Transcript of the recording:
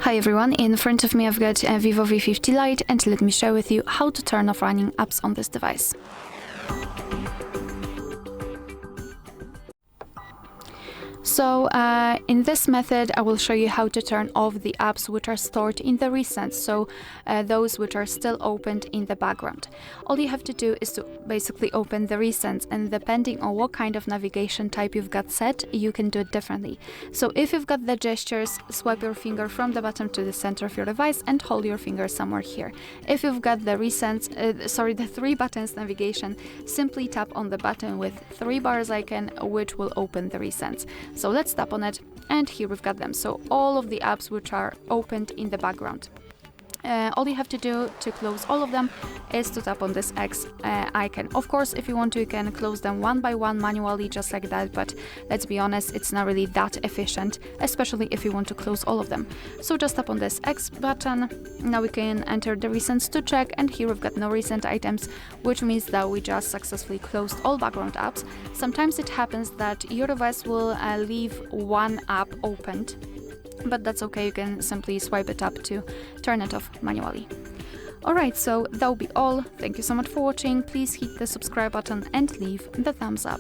Hi everyone, in front of me I've got a VIVO V50 Lite, and let me share with you how to turn off running apps on this device. So in this method I will show you how to turn off the apps which are stored in the recents, so those which are still opened in the background. All you have to do is to basically open the recents, and depending on what kind of navigation type you've got set, you can do it differently. So if you've got the gestures, swipe your finger from the bottom to the center of your device and hold your finger somewhere here. If you've got the recents, the 3 buttons navigation, simply tap on the button with 3 bars icon, which will open the recents. So let's tap on it, and here we've got them. So all of the apps which are opened in the background. All you have to do to close all of them is to tap on this X icon. Of course, if you want to, you can close them one by one manually, just like that, but let's be honest, it's not really that efficient, especially if you want to close all of them. So just tap on this X button. Now we can enter the recents to check, and here we've got no recent items, which means that we just successfully closed all background apps. Sometimes it happens that your device will leave one app opened, but that's okay, you can simply swipe it up to turn it off manually. Alright, so that'll be all. Thank you so much for watching. Please hit the subscribe button and leave the thumbs up.